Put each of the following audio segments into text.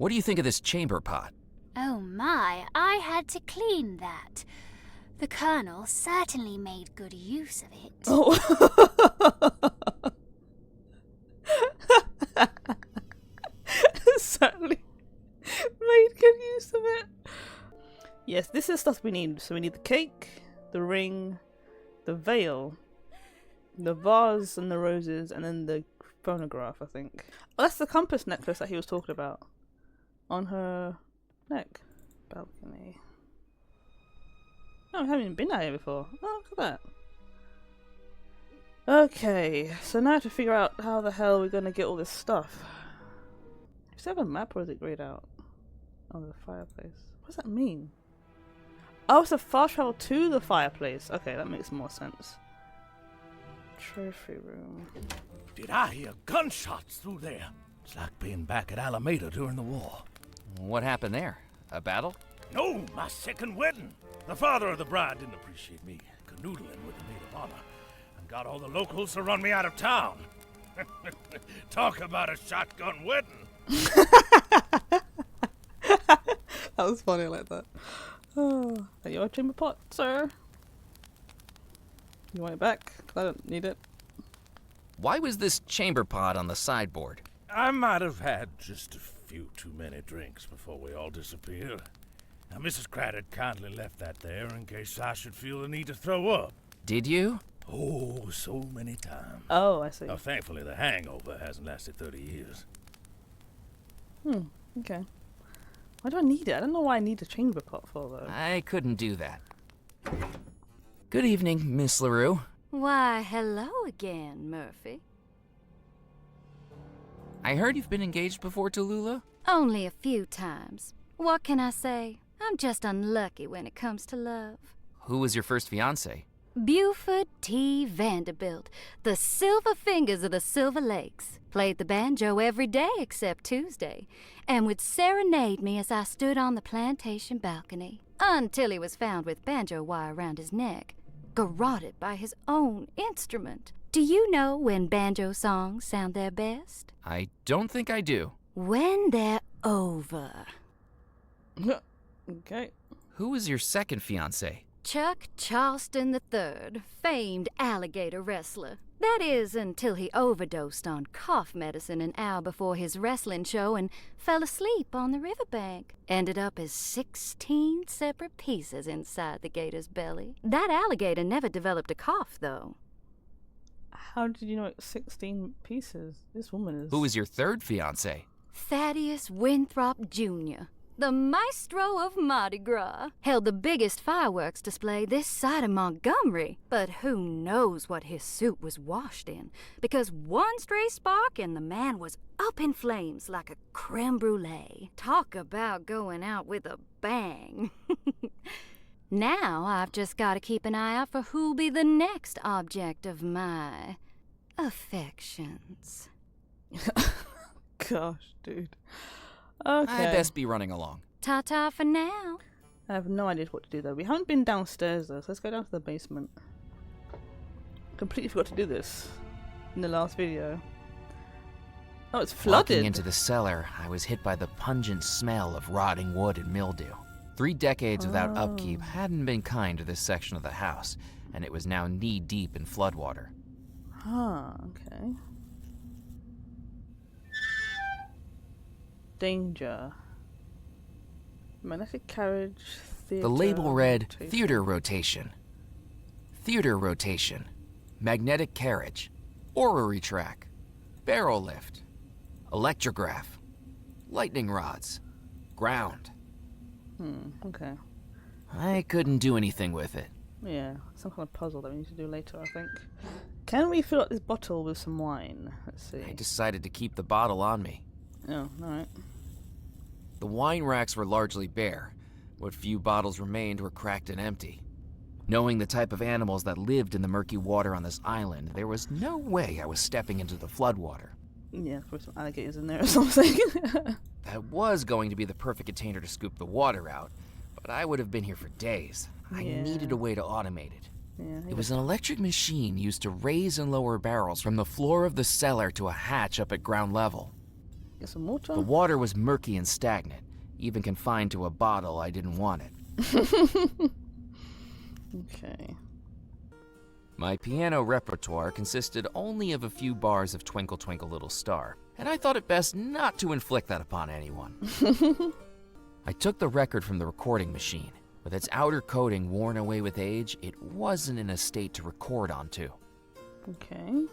What do you think of this chamber pot? Oh my, I had to clean that. The Colonel certainly made good use of it. Oh. Certainly made good use of it. Yes, this is stuff we need. So we need the cake, the ring, the veil, the vase and the roses, and then the phonograph, I think. Oh, that's the compass necklace that he was talking about. On her neck. Balcony. Oh, I haven't even been out here before. Oh, look at that. Okay, so now to figure out how the hell we're going to get all this stuff. Does it have a map or is it grayed out? Oh, the fireplace. What does that mean? Oh, it's a fast travel to the fireplace. Okay, that makes more sense. Trophy room. Did I hear gunshots through there? It's like being back at Alameda during the war. What happened there? A battle? No, my second wedding. The father of the bride didn't appreciate me canoodling with the maid of honor and got all the locals to run me out of town. Talk about a shotgun wedding. That was funny like that. Oh, are you a chamber pot, sir? You want it back? 'Cause I don't need it. Why was this chamber pot on the sideboard? I might have had just a few too many drinks before we all disappeared. Now, Mrs. Craddock kindly left that there in case I should feel the need to throw up. Did you? Oh, so many times. Oh, I see. Now, thankfully, the hangover hasn't lasted 30 years. Okay. Why do I need it? I don't know why I need a chamber pot for, though. I couldn't do that. Good evening, Miss LaRue. Why, hello again, Murphy. I heard you've been engaged before to Lula? Only a few times. What can I say? I'm just unlucky when it comes to love. Who was your first fiancé? Buford T. Vanderbilt, the Silver Fingers of the Silver Lakes. Played the banjo every day except Tuesday, and would serenade me as I stood on the plantation balcony, until he was found with banjo wire around his neck, garroted by his own instrument. Do you know when banjo songs sound their best? I don't think I do. When they're over. Okay. Who was your second fiancé? Chuck Charleston III, famed alligator wrestler. That is, until he overdosed on cough medicine an hour before his wrestling show and fell asleep on the riverbank. Ended up as 16 separate pieces inside the gator's belly. That alligator never developed a cough, though. How did you know it's 16 pieces? This woman is... Who was your third fiancé? Thaddeus Winthrop Jr., the maestro of Mardi Gras, held the biggest fireworks display this side of Montgomery. But who knows what his suit was washed in, because one stray spark and the man was up in flames like a creme brulee. Talk about going out with a bang. Now I've just got to keep an eye out for who'll be the next object of my affections. Gosh, dude. Okay. I'd best be running along. Ta-ta for now. I have no idea what to do though. We haven't been downstairs though, so let's go down to the basement. Completely forgot to do this in the last video. Oh, it's flooded. Walking into the cellar, I was hit by the pungent smell of rotting wood and mildew. 3 decades without upkeep hadn't been kind to this section of the house, and it was now knee-deep in floodwater. Okay. Danger. Magnetic carriage, theater... The label read, rotation. Theater Rotation. Theater Rotation. Magnetic Carriage. Orrery Track. Barrel Lift. Electrograph. Lightning Rods. Ground. Okay. I couldn't do anything with it. Yeah, some kind of puzzle that we need to do later, I think. Can we fill up this bottle with some wine? Let's see. I decided to keep the bottle on me. Oh, alright. The wine racks were largely bare. What few bottles remained were cracked and empty. Knowing the type of animals that lived in the murky water on this island, there was no way I was stepping into the floodwater. Yeah, put some alligators in there or something. That was going to be the perfect container to scoop the water out, but I would have been here for days. I needed a way to automate it. Yeah, It was an electric machine used to raise and lower barrels from the floor of the cellar to a hatch up at ground level. Get some water. The water was murky and stagnant, even confined to a bottle I didn't want it. Okay. My piano repertoire consisted only of a few bars of Twinkle Twinkle Little Star, and I thought it best not to inflict that upon anyone. I took the record from the recording machine. With its outer coating worn away with age, it wasn't in a state to record onto. Okay.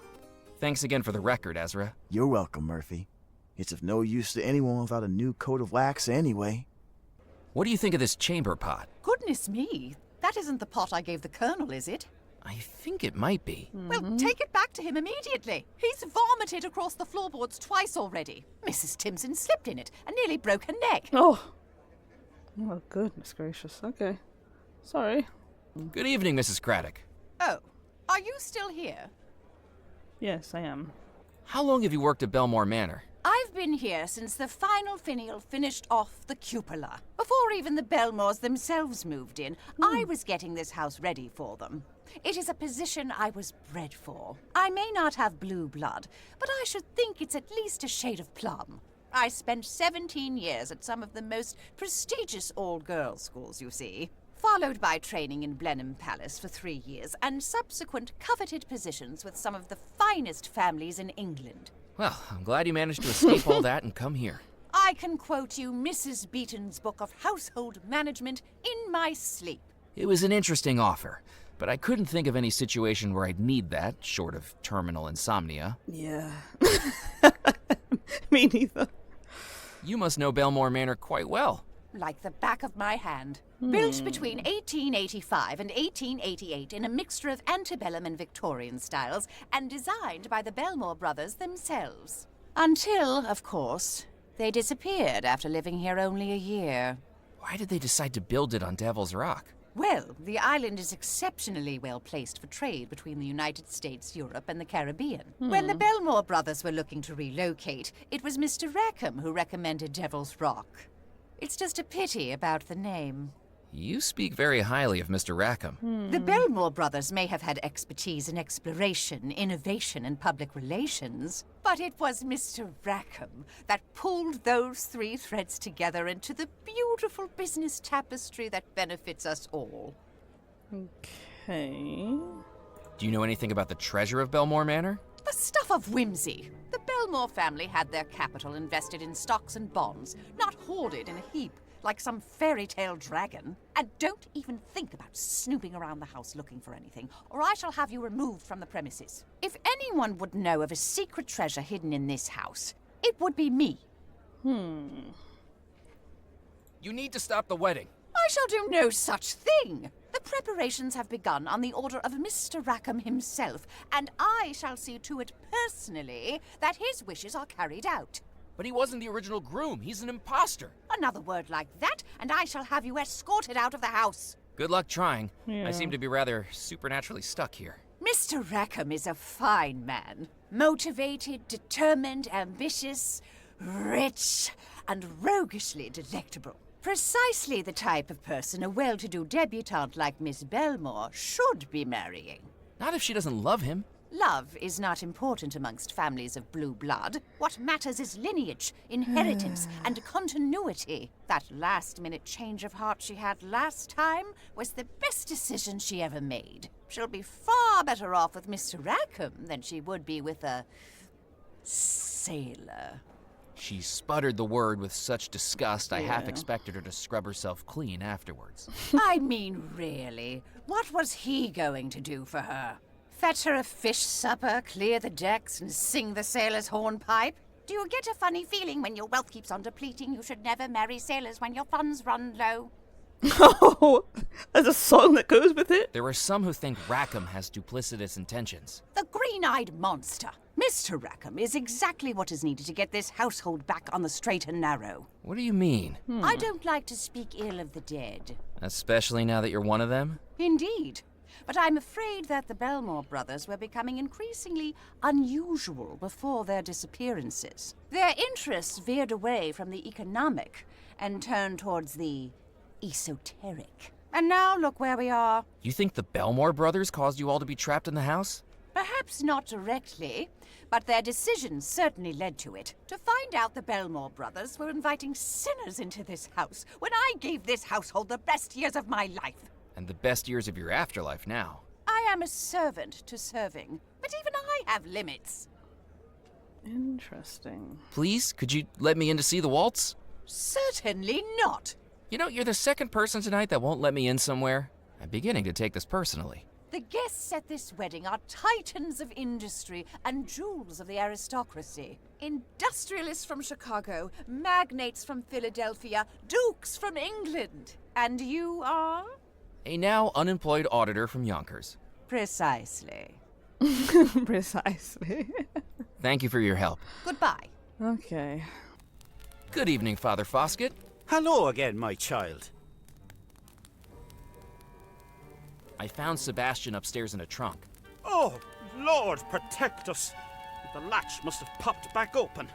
Thanks again for the record, Ezra. You're welcome, Murphy. It's of no use to anyone without a new coat of wax anyway. What do you think of this chamber pot? Goodness me, that isn't the pot I gave the Colonel, is it? I think it might be. Well, take it back to him immediately. He's vomited across the floorboards twice already. Mrs. Timson slipped in it and nearly broke her neck. Oh. Oh, goodness gracious. Okay. Sorry. Good evening, Mrs. Craddock. Oh, are you still here? Yes, I am. How long have you worked at Bellemore Manor? I've been here since the final finial finished off the cupola. Before even the Bellemores themselves moved in, I was getting this house ready for them. It is a position I was bred for. I may not have blue blood, but I should think it's at least a shade of plum. I spent 17 years at some of the most prestigious all-girls schools, you see, followed by training in Blenheim Palace for 3 years, and subsequent coveted positions with some of the finest families in England. Well, I'm glad you managed to escape all that and come here. I can quote you Mrs. Beaton's book of household management in my sleep. It was an interesting offer, but I couldn't think of any situation where I'd need that, short of terminal insomnia. Yeah. Me neither. You must know Bellemore Manor quite well. Like the back of my hand. Built between 1885 and 1888 in a mixture of antebellum and Victorian styles, and designed by the Bellemore brothers themselves. Until, of course, they disappeared after living here only a year. Why did they decide to build it on Devil's Rock? Well, the island is exceptionally well placed for trade between the United States, Europe, and the Caribbean. When the Bellemore brothers were looking to relocate, it was Mr. Rackham who recommended Devil's Rock. It's just a pity about the name. You speak very highly of Mr. Rackham. The Bellemore brothers may have had expertise in exploration, innovation, and public relations, but it was Mr. Rackham that pulled those 3 threads together into the beautiful business tapestry that benefits us all. Okay. Do you know anything about the treasure of Bellemore Manor? The stuff of whimsy. The Bellemore family had their capital invested in stocks and bonds, not hoarded in a heap like some fairy tale dragon. And don't even think about snooping around the house looking for anything, or I shall have you removed from the premises. If anyone would know of a secret treasure hidden in this house, it would be me. You need to stop the wedding. I shall do no such thing. The preparations have begun on the order of Mr. Rackham himself, and I shall see to it personally that his wishes are carried out. But he wasn't the original groom. He's an imposter. Another word like that, and I shall have you escorted out of the house. Good luck trying. Yeah. I seem to be rather supernaturally stuck here. Mr. Rackham is a fine man. Motivated, determined, ambitious, rich, and roguishly delectable. Precisely the type of person a well-to-do debutante like Miss Bellemore should be marrying. Not if she doesn't love him. Love is not important amongst families of blue blood. What matters is lineage, inheritance, and continuity. That last-minute change of heart she had last time was the best decision she ever made. She'll be far better off with Mr. Rackham than she would be with a sailor. She sputtered the word with such disgust I half Yeah. expected her to scrub herself clean afterwards. I mean, really, what was he going to do for her? Fetch her a fish supper, clear the decks, and sing the sailor's hornpipe? Do you get a funny feeling when your wealth keeps on depleting you should never marry sailors when your funds run low? Oh, there's a song that goes with it? There are some who think Rackham has duplicitous intentions. The green-eyed monster. Mr. Rackham is exactly what is needed to get this household back on the straight and narrow. What do you mean? I don't like to speak ill of the dead. Especially now that you're one of them? Indeed. But I'm afraid that the Bellemore brothers were becoming increasingly unusual before their disappearances. Their interests veered away from the economic and turned towards the esoteric. And now look where we are. You think the Bellemore brothers caused you all to be trapped in the house? Perhaps not directly, but their decisions certainly led to it. To find out the Bellemore brothers were inviting sinners into this house when I gave this household the best years of my life. And the best years of your afterlife now. I am a servant to serving, but even I have limits. Interesting. Please, could you let me in to see the waltz? Certainly not. You know, you're the second person tonight that won't let me in somewhere. I'm beginning to take this personally. The guests at this wedding are titans of industry and jewels of the aristocracy. Industrialists from Chicago, magnates from Philadelphia, dukes from England. And you are? A now unemployed auditor from Yonkers. Precisely. Precisely. Thank you for your help. Goodbye. Okay. Good evening, Father Foskett. Hello again, my child. I found Sebastian upstairs in a trunk. Oh, Lord, protect us. The latch must have popped back open.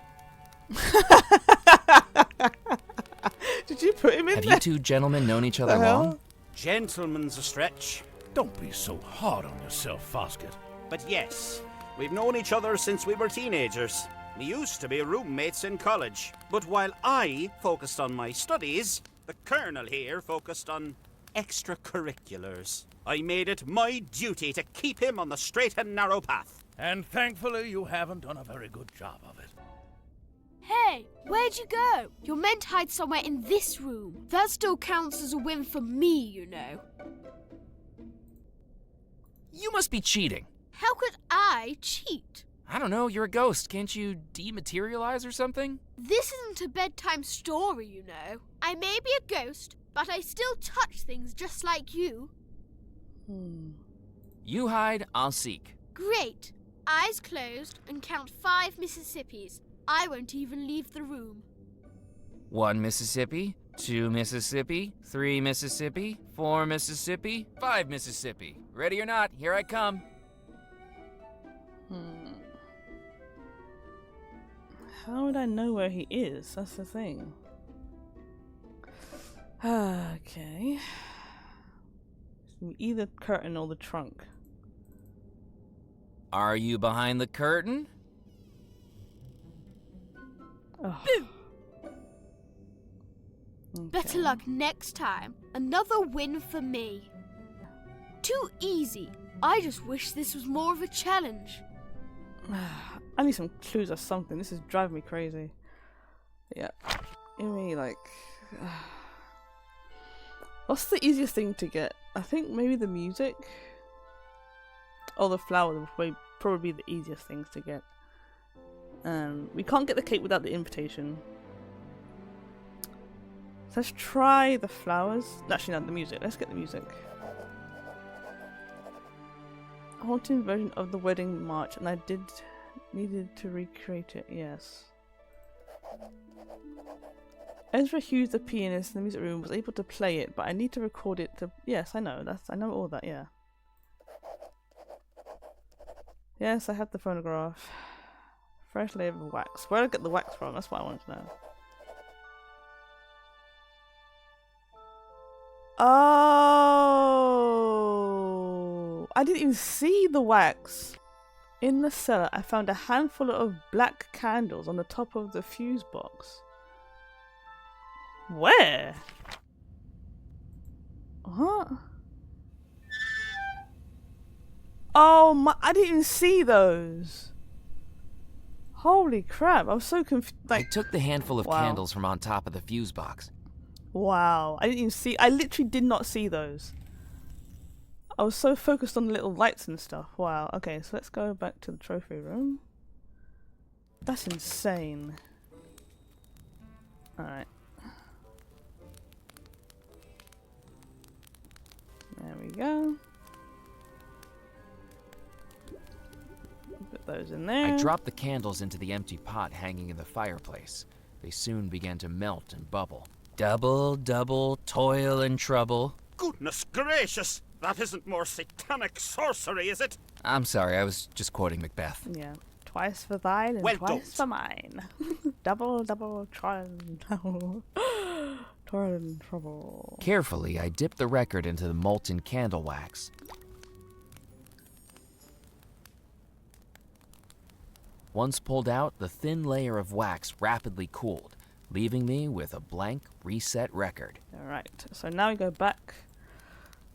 Did you put him in Have there? you two gentlemen known each other The hell? long? Gentleman's a stretch. Don't be so hard on yourself, Foskett. But yes, we've known each other since we were teenagers. We used to be roommates in college. But while I focused on my studies, the Colonel here focused on extracurriculars. I made it my duty to keep him on the straight and narrow path. And thankfully, you haven't done a very good job of it. Hey, where'd you go? You're meant to hide somewhere in this room. That still counts as a win for me, you know. You must be cheating. How could I cheat? I don't know, you're a ghost. Can't you dematerialize or something? This isn't a bedtime story, you know. I may be a ghost, but I still touch things just like you. You hide, I'll seek. Great. Eyes closed and count 5 Mississippis. I won't even leave the room. 1 Mississippi, 2 Mississippi, 3 Mississippi, 4 Mississippi, 5 Mississippi. Ready or not, here I come. How would I know where he is? That's the thing. Okay. Either curtain or the trunk. Are you behind the curtain? Oh. Better luck next time. Another win for me. Too easy. I just wish this was more of a challenge. I need some clues or something. This is driving me crazy. Yeah. Give me like... What's the easiest thing to get? I think maybe the music. Or the flower would probably be the easiest things to get. We can't get the cake without the invitation. So let's try the flowers. Actually, not the music. Let's get the music. Haunting version of the wedding march, and I needed to recreate it. Yes. Ezra Hughes, the pianist in the music room, was able to play it, but I need to record it to. Yes, I know. I know all that. Yeah. Yes, I have the phonograph. Fresh layer of wax. Where did I get the wax from? That's what I wanted to know. Oh, I didn't even see the wax. In the cellar, I found a handful of black candles on the top of the fuse box. Where? What? Oh my! I didn't even see those. Holy crap! I was so confused. I took the handful of Wow. candles from on top of the fuse box. Wow, I didn't even see. I literally did not see those. I was so focused on the little lights and stuff. Wow. Okay, so let's go back to the trophy room. That's insane. Alright. There we go. Put those in there. I dropped the candles into the empty pot hanging in the fireplace. They soon began to melt and bubble. Double, double, toil and trouble. Goodness gracious! That isn't more satanic sorcery, is it? I'm sorry, I was just quoting Macbeth. Yeah. Twice for thine and Well twice done. for mine. Double, double, trial and trouble. Toil and trouble. Carefully, I dipped the record into the molten candle wax. Once pulled out, the thin layer of wax rapidly cooled, leaving me with a blank reset record. Alright, so now we go back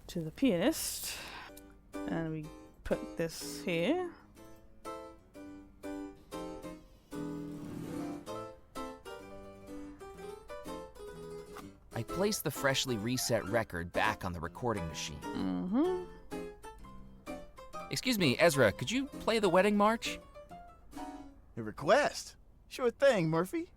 to the pianist and we put this here. I placed the freshly reset record back on the recording machine. Excuse me, Ezra, could you play the wedding march? A request? Sure thing, Murphy.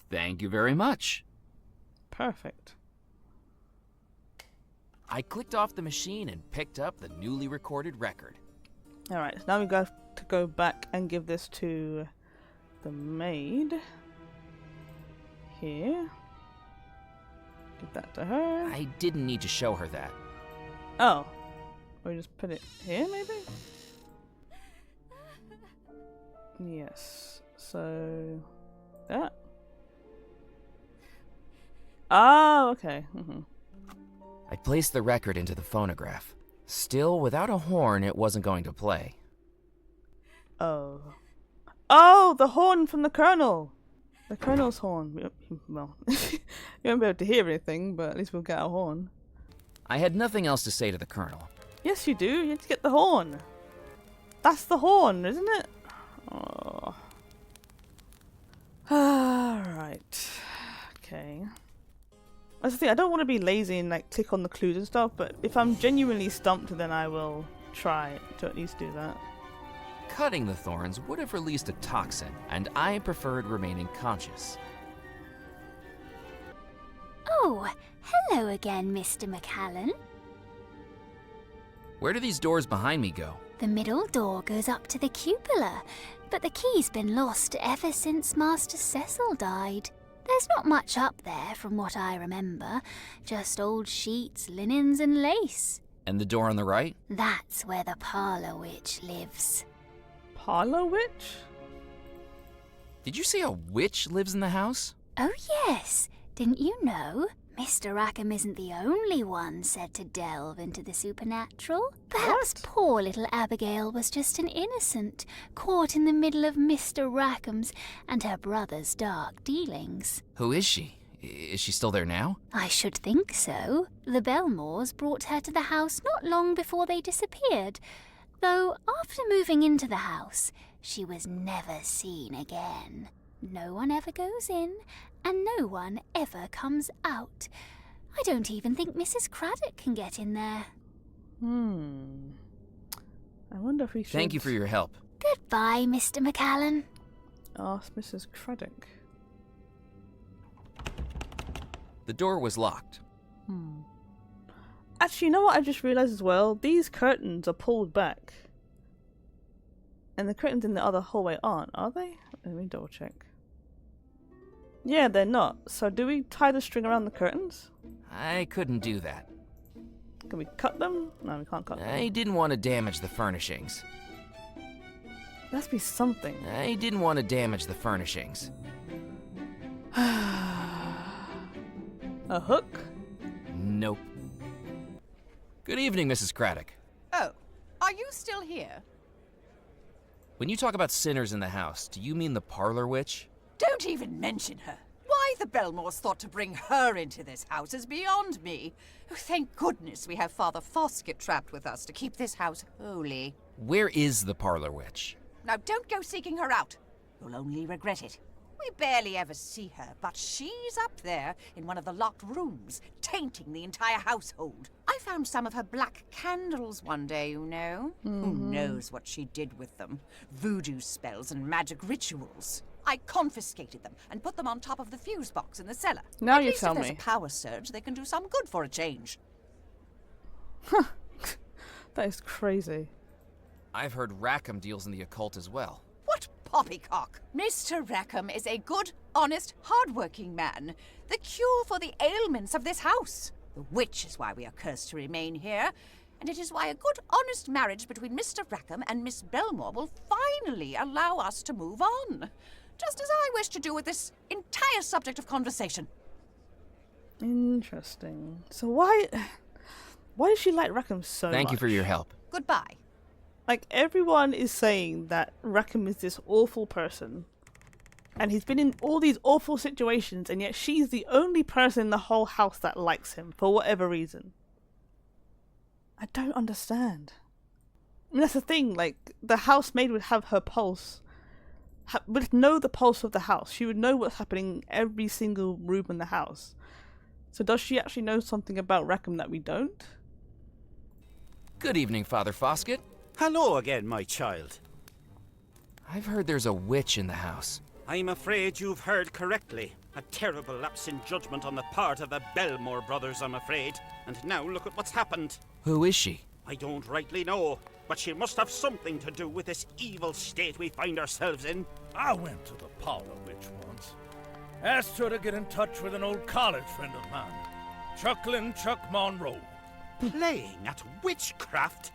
Thank you very much. Perfect. I clicked off the machine and picked up the newly recorded record. Alright, so now we got to go back and give this to the maid. Here. Give that to her. I didn't need to show her that. Oh. We just put it here, maybe? Yes. So... that. Oh, okay. I placed the record into the phonograph. Still, without a horn, it wasn't going to play. Oh. Oh, the horn from the Colonel! The Colonel's horn. Well, you won't be able to hear anything, but at least we'll get a horn. I had nothing else to say to the Colonel. Yes, you do. You have to get the horn. That's the horn, isn't it? Oh. Alright. Okay. As I say, I don't want to be lazy and like click on the clues and stuff, but if I'm genuinely stumped, then I will try to at least do that. Cutting the thorns would have released a toxin, and I preferred remaining conscious. Oh, hello again, Mr. McCallan. Where do these doors behind me go? The middle door goes up to the cupola, but the key's been lost ever since Master Cecil died. There's not much up there from what I remember, just old sheets, linens and lace. And the door on the right? That's where the parlour witch lives. Parlour witch? Did you say a witch lives in the house? Oh yes, didn't you know? Mr. Rackham isn't the only one said to delve into the supernatural. Perhaps poor little Abigail was just an innocent, caught in the middle of Mr. Rackham's and her brother's dark dealings. Who is she? Is she still there now? I should think so. The Bellemores brought her to the house not long before they disappeared, though after moving into the house, she was never seen again. No one ever goes in, and no one ever comes out. I don't even think Mrs. Craddock can get in there. I wonder if we should... Thank you for your help. Goodbye, Mr. McCallan. ask Mrs. Craddock. The door was locked. Actually, you know what I just realised as well? These curtains are pulled back. And the curtains in the other hallway aren't, are they? Let me double check. Yeah, they're not. So do we tie the string around the curtains? I couldn't do that. Can we cut them? No, we can't cut them. I didn't want to damage the furnishings. There has to be something. I didn't want to damage the furnishings. A hook? Nope. Good evening, Mrs. Craddock. Oh, are you still here? When you talk about sinners in the house, do you mean the parlor witch? Don't even mention her. Why the Bellemores thought to bring her into this house is beyond me. Oh, thank goodness we have Father Foskett trapped with us to keep this house holy. Where is the parlor witch? Now don't go seeking her out. You'll only regret it. We barely ever see her, but she's up there in one of the locked rooms, tainting the entire household. I found some of her black candles one day, you know. Who knows what she did with them? Voodoo spells and magic rituals. I confiscated them and put them on top of the fuse box in the cellar. Now At you least tell if there's me. a power surge, they can do some good for a change. That is crazy. I've heard Rackham deals in the occult as well. What poppycock! Mr. Rackham is a good, honest, hard-working man. The cure for the ailments of this house. The witch is why we are cursed to remain here. And it is why a good, honest marriage between Mr. Rackham and Miss Bellemore will finally allow us to move on. Just as I wish to do with this entire subject of conversation. Interesting. So why does she like Rackham so much? Thank you for your help. Goodbye. Like, everyone is saying that Rackham is this awful person. And he's been in all these awful situations, and yet she's the only person in the whole house that likes him, for whatever reason. I don't understand. I mean, that's the thing, like, the housemaid would have her pulse. Would know the pulse of the house. She would know what's happening in every single room in the house. So does she actually know something about Rackham that we don't? Good evening, Father Foskett. Hello again, my child. I've heard there's a witch in the house. I'm afraid you've heard correctly. A terrible lapse in judgment on the part of the Bellemore brothers, I'm afraid. And now look at what's happened. Who is she? I don't rightly know, but she must have something to do with this evil state we find ourselves in. I went to the parlor witch once. Asked her to get in touch with an old college friend of mine, Chucklin' Chuck Monroe. Playing at witchcraft?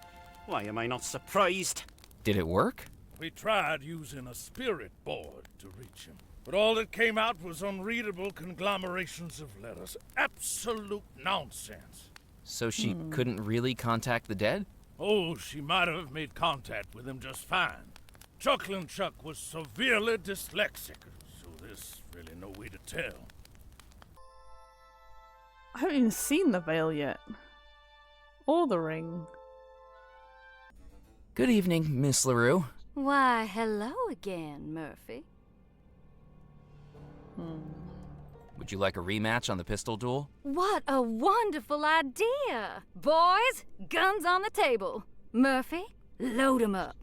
Why am I not surprised? Did it work? We tried using a spirit board to reach him, but all that came out was unreadable conglomerations of letters. Absolute nonsense. So she couldn't really contact the dead? Oh, she might have made contact with him just fine. Chucklin' Chuck was severely dyslexic, so there's really no way to tell. I haven't even seen the veil yet. Or the ring. Good evening, Miss LaRue. Why, hello again, Murphy. Would you like a rematch on the pistol duel? What a wonderful idea! Boys, guns on the table. Murphy, load 'em up.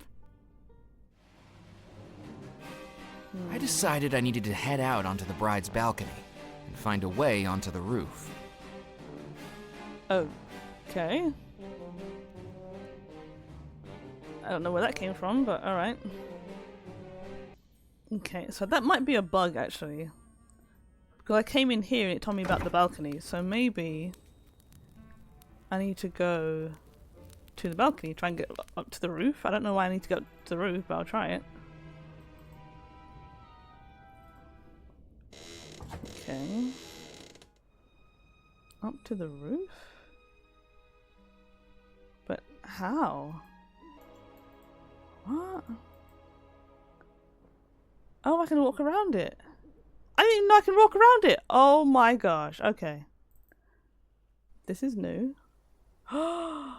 I decided I needed to head out onto the bride's balcony and find a way onto the roof. Okay. I don't know where that came from, but alright. Okay, so that might be a bug, actually. Because I came in here and it told me about the balcony, so maybe I need to go to the balcony, try and get up to the roof. I don't know why I need to go up to the roof, but I'll try it. Okay. Up to the roof? But how? What? Oh, I can walk around it. I didn't even know I can walk around it. Oh my gosh. Okay. This is new. I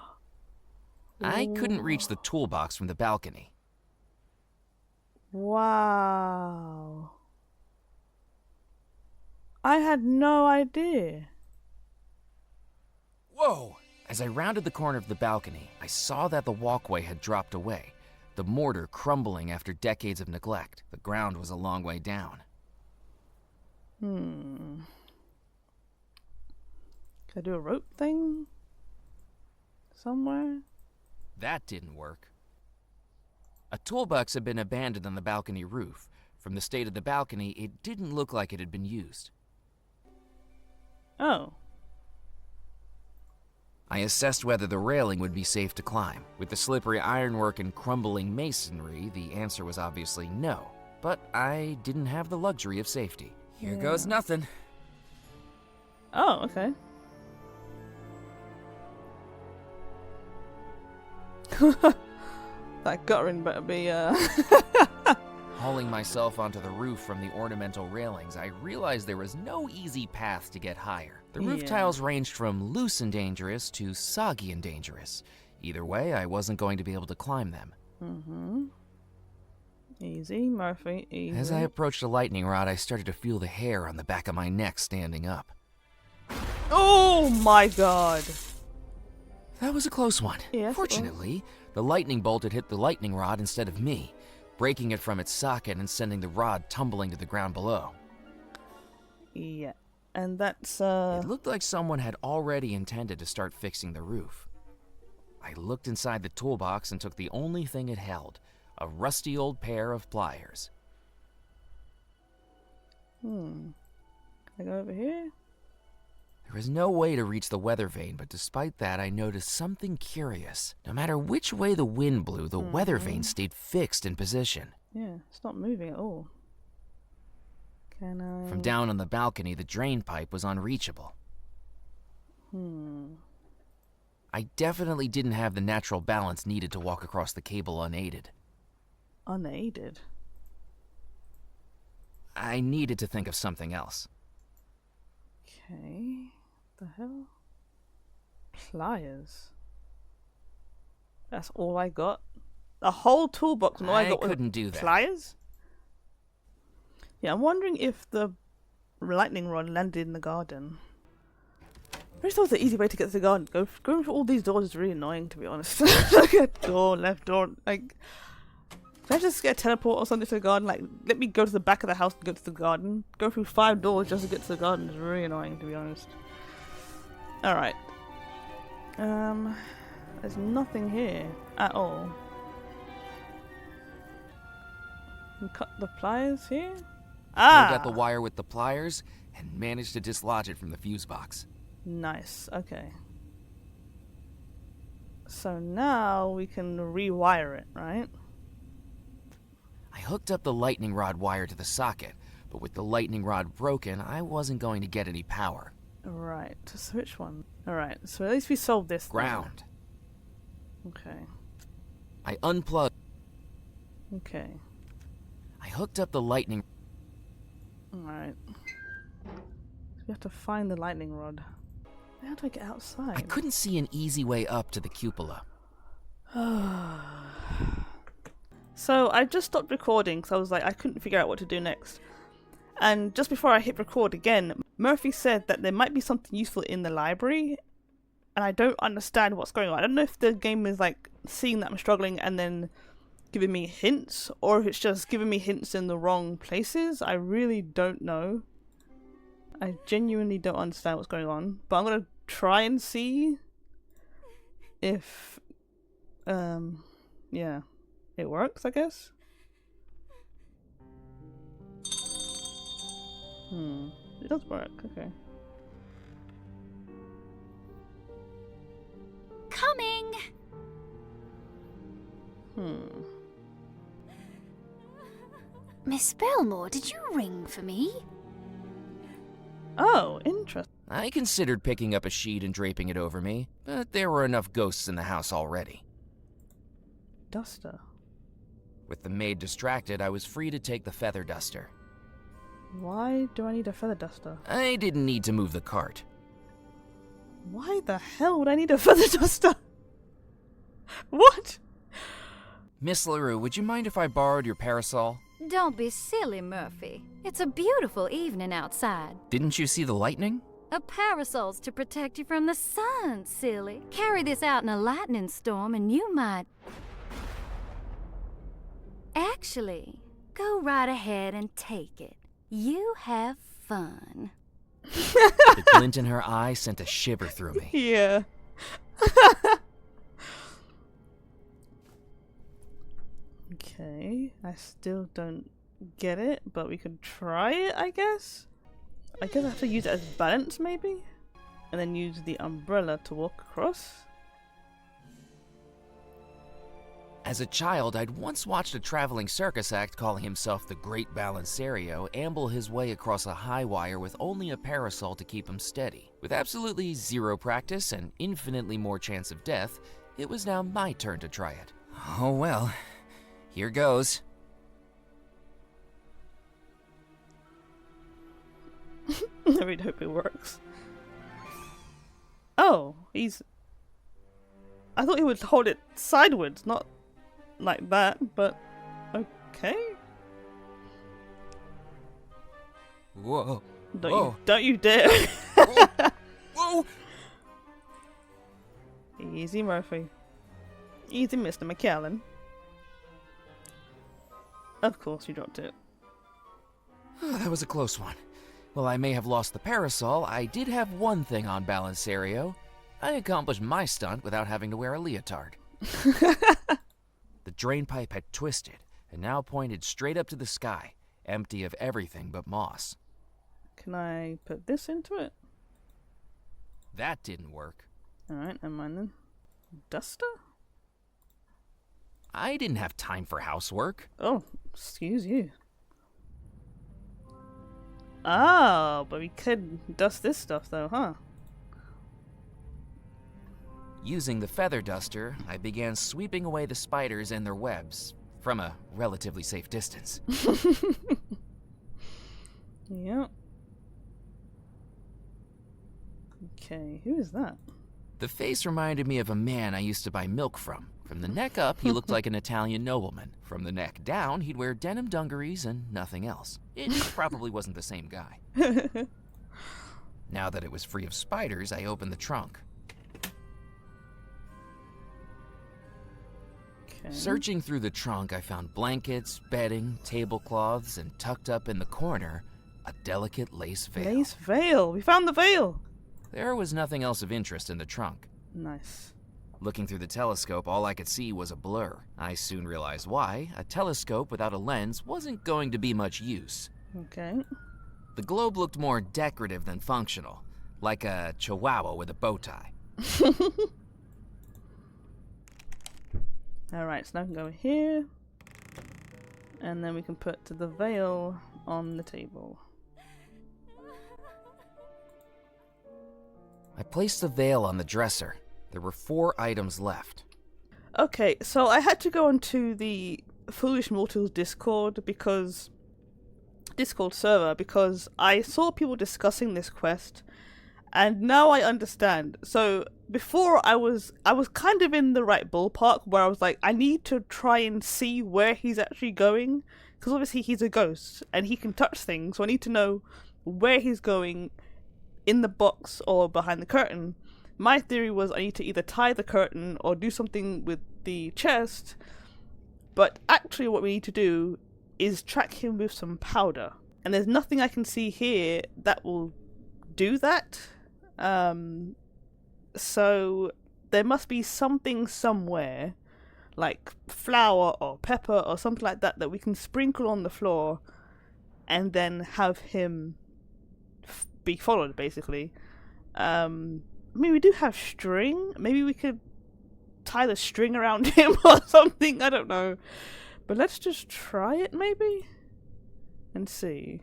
couldn't reach the toolbox from the balcony. Wow. I had no idea. Whoa! As I rounded the corner of the balcony, I saw that the walkway had dropped away, the mortar crumbling after decades of neglect. The ground was a long way down. Can I do a rope thing? Somewhere? That didn't work. A toolbox had been abandoned on the balcony roof. From the state of the balcony, it didn't look like it had been used. Oh. I assessed whether the railing would be safe to climb. With the slippery ironwork and crumbling masonry, the answer was obviously no. But I didn't have the luxury of safety. Here goes nothing. Oh, okay. That guttering better be, Hauling myself onto the roof from the ornamental railings, I realized there was no easy path to get higher. The roof tiles ranged from loose and dangerous to soggy and dangerous. Either way, I wasn't going to be able to climb them. Easy, Murphy, easy. As I approached the lightning rod, I started to feel the hair on the back of my neck standing up. Oh my god. That was a close one. Yes, it Fortunately, the lightning bolt had hit the lightning rod instead of me, breaking it from its socket and sending the rod tumbling to the ground below. Yeah. And that's, It looked like someone had already intended to start fixing the roof. I looked inside the toolbox and took the only thing it held, a rusty old pair of pliers. Can I go over here? There was no way to reach the weather vane, but despite that, I noticed something curious. No matter which way the wind blew, the weather vane stayed fixed in position. Yeah, it's not moving at all. Can I... From down on the balcony, the drain pipe was unreachable. I definitely didn't have the natural balance needed to walk across the cable unaided. Unaided? I needed to think of something else. Okay. The hell? Pliers. That's all I got? A whole toolbox and all I got was couldn't do that. pliers? Yeah, I'm wondering if the lightning rod landed in the garden. I just thought it was the easy way to get to the garden. Going through all these doors is really annoying, to be honest. Like, door, left door, like... Can I just get a teleport or something to the garden? Like, let me go to the back of the house to go to the garden. Go through 5 doors just to get to the garden is really annoying, to be honest. Alright. There's nothing here at all. Can cut the pliers here? I got the wire with the pliers and managed to dislodge it from the fuse box. Nice, okay. So now we can rewire it, right? I hooked up the lightning rod wire to the socket, but with the lightning rod broken, I wasn't going to get any power. Right, so which one? Alright, so at least we solved this. Ground. Okay. I unplugged. Okay. I hooked up the lightning. Alright. We have to find the lightning rod. How do I get outside? I couldn't see an easy way up to the cupola. So I just stopped recording because I was like, I couldn't figure out what to do next. And just before I hit record again, Murphy said that there might be something useful in the library. And I don't understand what's going on. I don't know if the game is like seeing that I'm struggling and then giving me hints, or if it's just giving me hints in the wrong places. I really don't know. I genuinely don't understand what's going on. But I'm going to try and see if, yeah, it works, I guess. It does work, okay. Coming! Miss Bellemore, did you ring for me? Oh, interesting. I considered picking up a sheet and draping it over me, but there were enough ghosts in the house already. Duster. With the maid distracted, I was free to take the feather duster. Why do I need a feather duster? I didn't need to move the cart. Why the hell would I need a feather duster? What? Miss LaRue, would you mind if I borrowed your parasol? Don't be silly, Murphy. It's a beautiful evening outside. Didn't you see the lightning? A parasol's to protect you from the sun, silly. Carry this out in a lightning storm and you might... Actually, go right ahead and take it. You have fun. The glint in her eye sent a shiver through me. Yeah. Okay, I still don't get it, but we could try it, I guess? I guess I have to use it as balance, maybe? And then use the umbrella to walk across? As a child, I'd once watched a traveling circus act calling himself the Great Balancerio amble his way across a high wire with only a parasol to keep him steady. With absolutely zero practice and infinitely more chance of death, it was now my turn to try it. Oh well, here goes. I really hope it works. Oh, he's... I thought he would hold it sideways, not like that, but okay. Whoa. Don't you dare. Whoa. Whoa. Easy, Murphy. Easy, Mr. McKellen. Of course you dropped it. That was a close one. While I may have lost the parasol, I did have one thing on Balancerio. I accomplished my stunt without having to wear a leotard. The drain pipe had twisted and now pointed straight up to the sky, empty of everything but moss. Can I put this into it? That didn't work. Alright, never mind then. Duster? I didn't have time for housework. Oh, excuse you. Oh, but we could dust this stuff though, huh? Using the feather duster, I began sweeping away the spiders and their webs from a relatively safe distance. Yep. Okay, who is that? The face reminded me of a man I used to buy milk from. From the neck up, he looked like an Italian nobleman. From the neck down, he'd wear denim dungarees and nothing else. It probably wasn't the same guy. Now that it was free of spiders, I opened the trunk. Okay. Searching through the trunk, I found blankets, bedding, tablecloths, and tucked up in the corner, a delicate lace veil. Lace veil! We found the veil! There was nothing else of interest in the trunk. Nice. Looking through the telescope, all I could see was a blur. I soon realized why. A telescope without a lens wasn't going to be much use. Okay. The globe looked more decorative than functional, like a chihuahua with a bow tie. Alright, so now I can go here. And then we can put the veil on the table. I placed the veil on the dresser. There were 4 items left. Okay, so I had to go onto the Foolish Mortals Discord server because I saw people discussing this quest, and now I understand. So before I was kind of in the right ballpark where I was like, I need to try and see where he's actually going, because obviously he's a ghost and he can touch things, so I need to know where he's going in the box or behind the curtain. My theory was I need to either tie the curtain or do something with the chest, but actually what we need to do is track him with some powder. And there's nothing I can see here that will do that. So there must be something somewhere, like flour or pepper or something like that, that we can sprinkle on the floor and then have him be followed, basically. I mean, we do have string. Maybe we could tie the string around him or something. I don't know. But let's just try it, maybe? And see.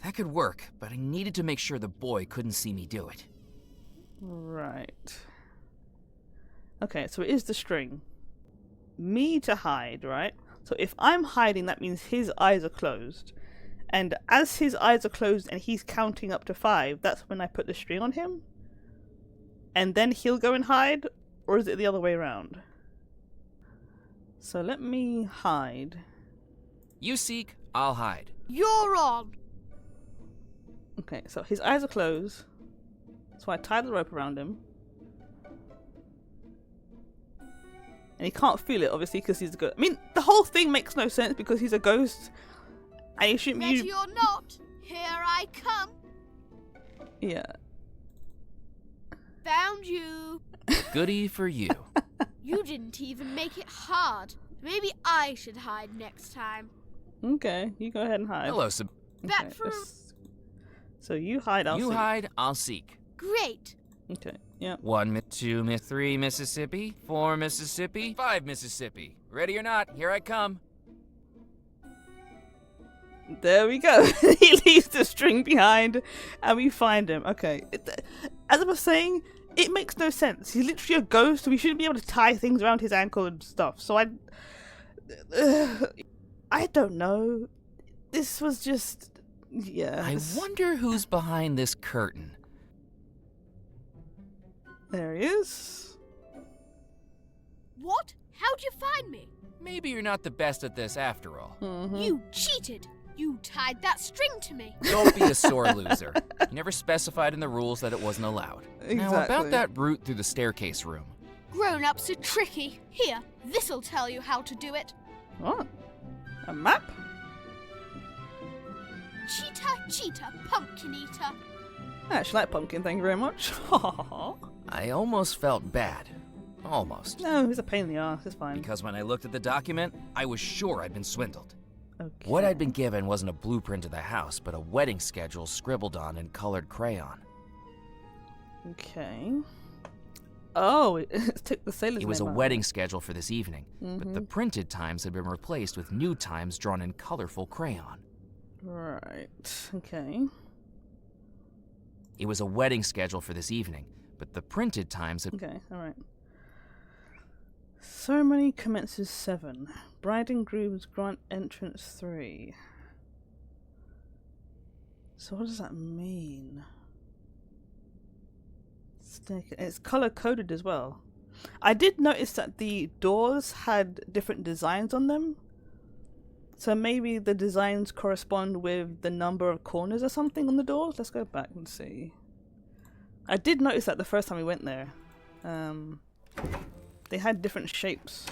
That could work, but I needed to make sure the boy couldn't see me do it. Right. Okay, so it is the string. Me to hide, right? So if I'm hiding, that means his eyes are closed. And as his eyes are closed and he's counting up to 5, that's when I put the string on him? And then he'll go and hide? Or is it the other way around? So let me hide. You seek, I'll hide. You're on. Okay, so his eyes are closed. So I tie the rope around him. And he can't feel it, obviously, because he's a ghost. I mean, the whole thing makes no sense because he's a ghost. I assume Ready or not, here I come. Yeah. Found you. Goody for you. You didn't even make it hard. Maybe I should hide next time. Okay, you go ahead and hide. Hello, That for So you hide, I'll You seek. hide, I'll seek. great. Okay, yeah. 1, 2, 3, Mississippi. 4, Mississippi. 5, Mississippi. Ready or not, here I come. There we go. He leaves the string behind and we find him. Okay. As I was saying, it makes no sense. He's literally a ghost, so we shouldn't be able to tie things around his ankle and stuff. So I don't know. This was just... yeah. I wonder who's behind this curtain. There he is. What? How'd you find me? Maybe you're not the best at this after all. Mm-hmm. You cheated. You tied that string to me. Don't be a sore loser. You never specified in the rules that it wasn't allowed. Now, Exactly. about that route through the staircase room. Grown-ups are tricky. Here, this'll tell you how to do it. What? A map? Cheetah, pumpkin eater. I actually like pumpkin, thank you very much. I almost felt bad. Almost. No, he's a pain in the ass, it's fine. Because when I looked at the document, I was sure I'd been swindled. Okay. What I'd been given wasn't a blueprint of the house, but a wedding schedule scribbled on in colored crayon. Okay. Oh, it took the sailor's It was a name out. wedding schedule for this evening, but the printed times had been replaced with new times drawn in colorful crayon. Right. Okay. It was a wedding schedule for this evening, but the printed times had... Okay, alright. Ceremony commences 7. Bride and grooms grant entrance 3. So what does that mean? It's color coded as well. I did notice that the doors had different designs on them. So maybe the designs correspond with the number of corners or something on the doors. Let's go back and see. I did notice that the first time we went there. They had different shapes.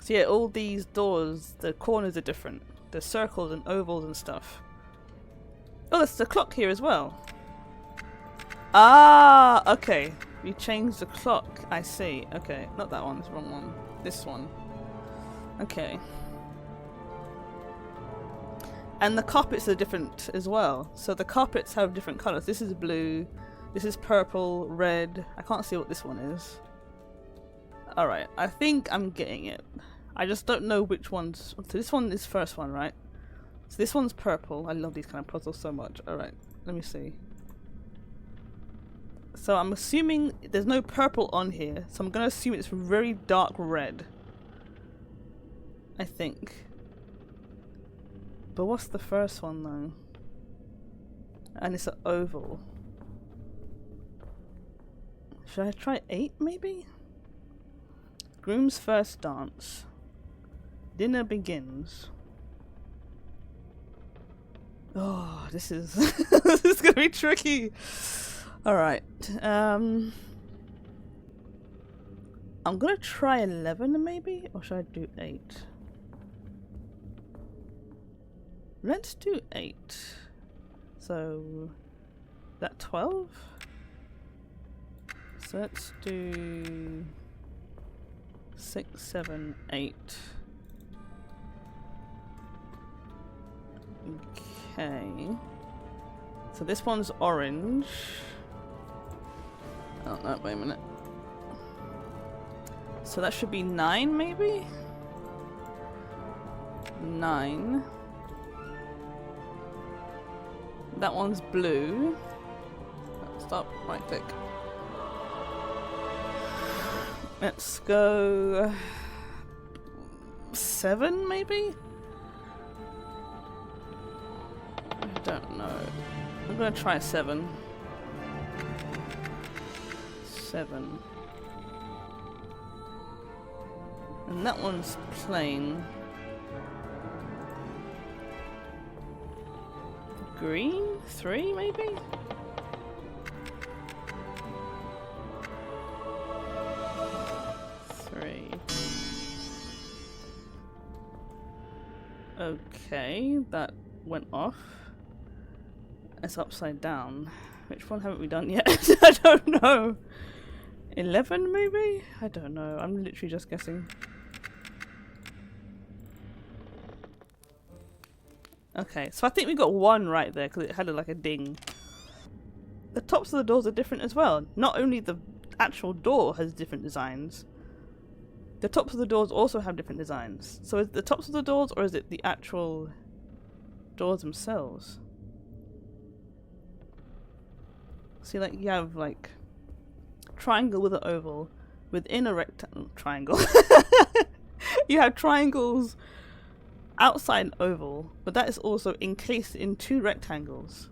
So yeah, all these doors, the corners are different. There's circles and ovals and stuff. Oh, there's the clock here as well. Ah, okay. You changed the clock. I see. Okay, not that one. It's the wrong one. This one. Okay. And the carpets are different as well. So the carpets have different colors. This is blue. This is purple, red. I can't see what this one is. Alright, I think I'm getting it. I just don't know which ones. So this one is first one, right? So this one's purple. I love these kind of puzzles so much. Alright, let me see. So I'm assuming there's no purple on here. So I'm going to assume it's very dark red. I think. But what's the first one though? And it's an oval. Should I try 8 maybe? Groom's first dance. Dinner begins. Oh, this is this is gonna be tricky. Alright. I'm gonna try 11 maybe? Or should I do 8? Let's do 8. So that 12? So let's do 6, 7, 8. Okay. So this one's orange. Oh no, wait a minute. So that should be 9 maybe? 9. That one's blue. Stop, right click. Let's go 7 maybe? I don't know. I'm gonna try 7. 7. And that one's plain. Green? 3 maybe? Okay, that went off. It's upside down. Which one haven't we done yet? I don't know. 11 maybe? I don't know. I'm literally just guessing. Okay, so I think we got 1 right there because it had like a ding. The tops of the doors are different as well. Not only the actual door has different designs, the tops of the doors also have different designs. So is it the tops of the doors or is it the actual doors themselves? See, like you have like triangle with an oval within a rectangle triangle. You have triangles outside an oval, but that is also encased in 2 rectangles.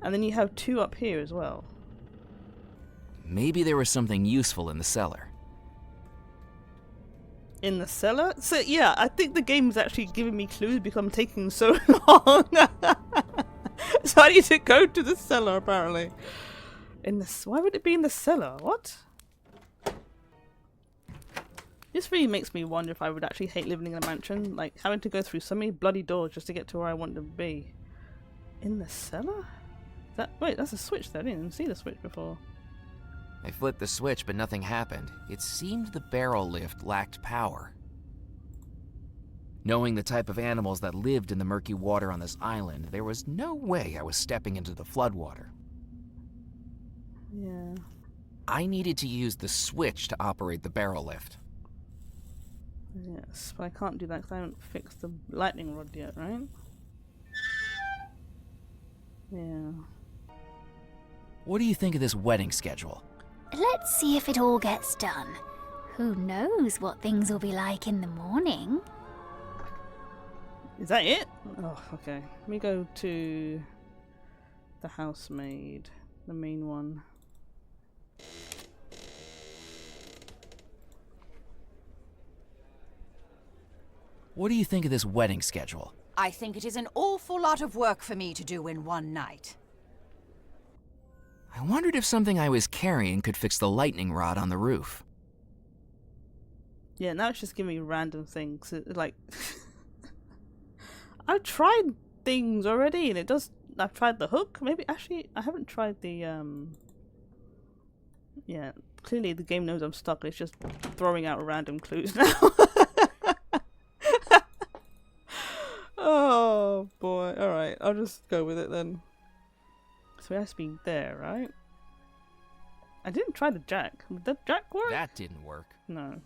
And then you have 2 up here as well. Maybe there was something useful in the cellar. In the cellar? So yeah, I think the game is actually giving me clues because I'm taking so long. So I need to go to the cellar apparently. Why would it be in the cellar? What? This really makes me wonder if I would actually hate living in a mansion, like having to go through so many bloody doors just to get to where I want to be. In the cellar? Wait, that's a switch there. I didn't even see the switch before. I flipped the switch, but nothing happened. It seemed the barrel lift lacked power. Knowing the type of animals that lived in the murky water on this island, there was no way I was stepping into the floodwater. Yeah. I needed to use the switch to operate the barrel lift. Yes, but I can't do that because I haven't fixed the lightning rod yet, right? Yeah. What do you think of this wedding schedule? Let's see if it all gets done. Who knows what things will be like in the morning? Is that it? Oh, okay. Let me go to the housemaid, the main one. What do you think of this wedding schedule? I think it is an awful lot of work for me to do in one night. I wondered if something I was carrying could fix the lightning rod on the roof. Yeah, now it's just giving me random things. Like, I've tried things already, and it does. I've tried the hook. Maybe actually, I haven't tried the. Yeah, clearly the game knows I'm stuck. It's just throwing out random clues now. Oh boy! All right, I'll just go with it then. So it has to be there, right? I didn't try the jack. Did the jack work? That didn't work. No.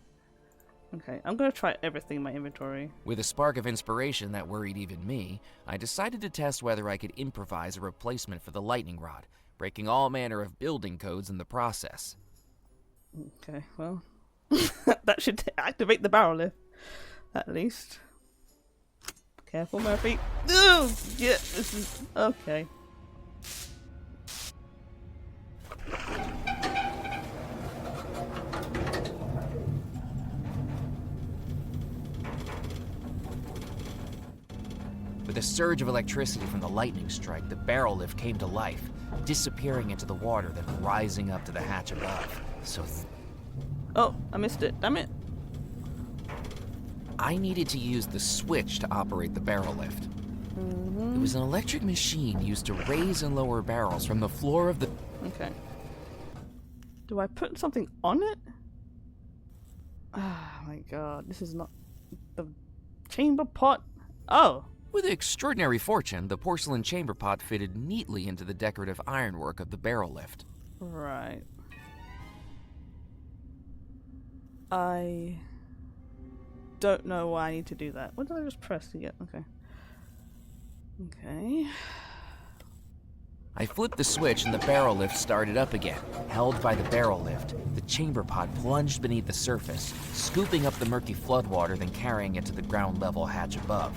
Okay, I'm gonna try everything in my inventory. With a spark of inspiration that worried even me, I decided to test whether I could improvise a replacement for the lightning rod, breaking all manner of building codes in the process. Okay, well, that should activate the barrel lift, at least. Careful, Murphy. Oh, yeah, this is okay. With a surge of electricity from the lightning strike, the barrel lift came to life, disappearing into the water, then rising up to the hatch above. Oh, I missed it. Damn it. I needed to use the switch to operate the barrel lift. It was an electric machine used to raise and lower barrels from the floor of the... Okay. Do I put something on it? Oh my god, this is not the chamber pot. Oh. With extraordinary fortune, the porcelain chamber pot fitted neatly into the decorative ironwork of the barrel lift. Right. I don't know why I need to do that. What did I just press to get? Okay. Okay. I flipped the switch and the barrel lift started up again. Held by the barrel lift, the chamber pot plunged beneath the surface, scooping up the murky floodwater, then carrying it to the ground level hatch above.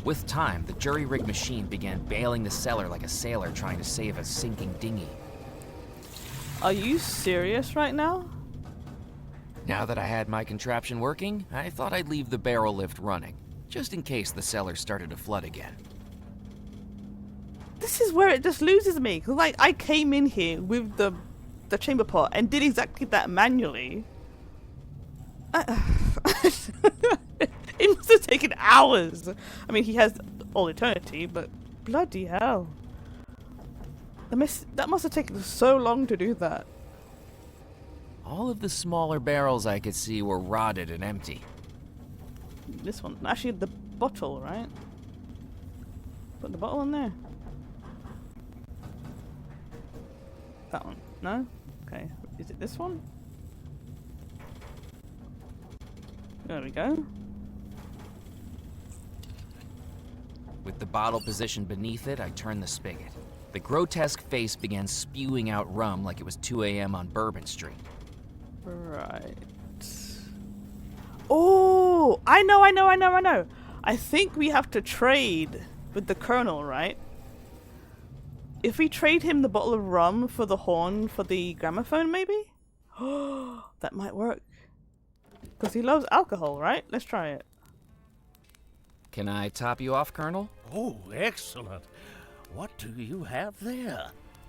With time, the jury-rigged machine began bailing the cellar like a sailor trying to save a sinking dinghy. Are you serious right now? Now that I had my contraption working, I thought I'd leave the barrel lift running, just in case the cellar started to flood again. This is where it just loses me. Cause like I came in here with the chamber pot and did exactly that manually. It must have taken hours. I mean, he has all eternity, but bloody hell. That must have taken so long to do that. All of the smaller barrels I could see were rotted and empty. This one, actually the bottle, right? Put the bottle in there. That one, no? Okay, is it this one? There we go. With the bottle positioned beneath it, I turned the spigot. The grotesque face began spewing out rum like it was 2 a.m. on Bourbon Street. Right. Oh, I know. I think we have to trade with the Colonel, right? If we trade him the bottle of rum for the horn for the gramophone, maybe? Oh, that might work. Because he loves alcohol, right? Let's try it. Can I top you off, Colonel? Oh, excellent. What do you have there?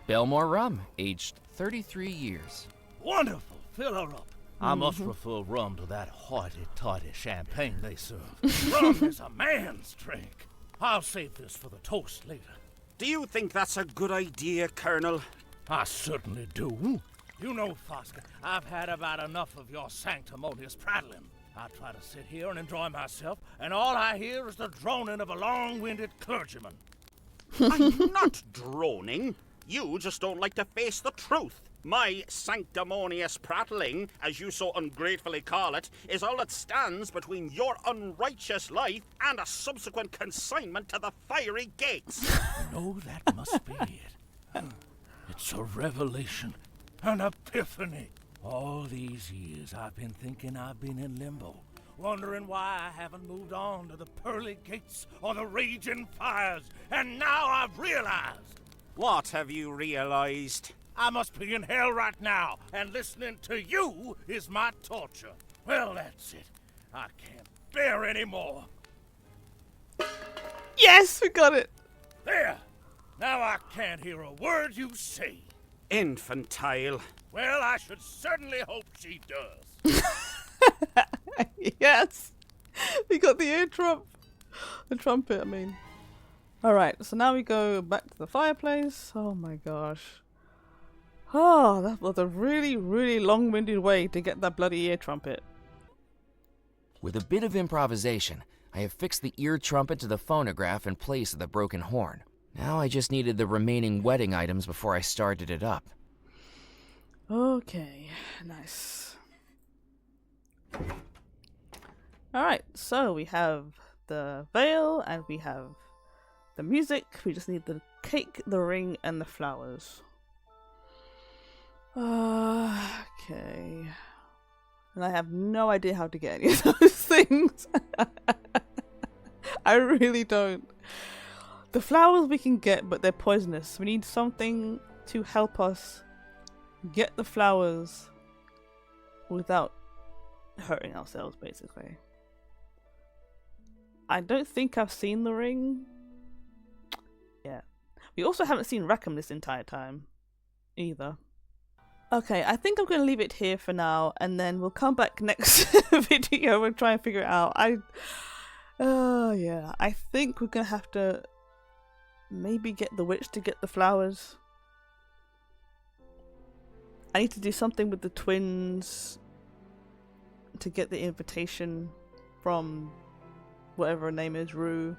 Bellemore rum, aged 33 years. Wonderful. Fill her up. I must prefer rum to that hoity-toity champagne they serve. Rum is a man's drink. I'll save this for the toast later. Do you think that's a good idea, Colonel? I certainly do. You know, Fosca, I've had about enough of your sanctimonious prattling. I try to sit here and enjoy myself, and all I hear is the droning of a long-winded clergyman. I'm not droning. You just don't like to face the truth. My sanctimonious prattling, as you so ungratefully call it, is all that stands between your unrighteous life and a subsequent consignment to the fiery gates. No, that must be it. It's a revelation, an epiphany. All these years I've been thinking I've been in limbo, wondering why I haven't moved on to the pearly gates or the raging fires, and now I've realized. What have you realized? I must be in hell right now, and listening to you is my torture. Well, that's it. I can't bear any more. Yes, we got it. There! Now I can't hear a word you say. Infantile. Well, I should certainly hope she does. Yes, we got the ear trump. The trumpet, I mean. Alright, so now we go back to the fireplace. Oh my gosh. Oh, that was a really, really long-winded way to get that bloody ear trumpet. With a bit of improvisation, I have fixed the ear trumpet to the phonograph in place of the broken horn. Now I just needed the remaining wedding items before I started it up. Okay, nice. Alright, so we have the veil and we have the music. We just need the cake, the ring, and the flowers. Okay. And I have no idea how to get any of those things. I really don't. The flowers we can get, but they're poisonous. We need something to help us get the flowers without hurting ourselves, basically. I don't think I've seen the ring. Yeah. We also haven't seen Rackham this entire time either. Okay, I think I'm going to leave it here for now, and then we'll come back next video and try and figure it out. Yeah, I think we're going to have to maybe get the witch to get the flowers. I need to do something with the twins to get the invitation from whatever her name is, Rue.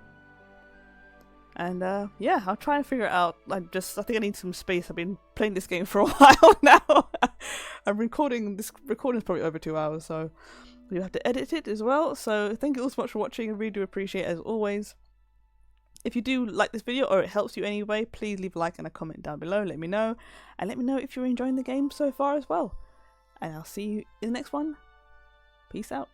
And yeah, I'll try and figure it out. I think I need some space. I've been playing this game for a while now. I'm recording, this recording is probably over 2 hours, so you have to edit it as well. So thank you all so much for watching. I really do appreciate it as always. If you do like this video or it helps you anyway, please leave a like and a comment down below. Let me know. And let me know if you're enjoying the game so far as well. And I'll see you in the next one. Peace out.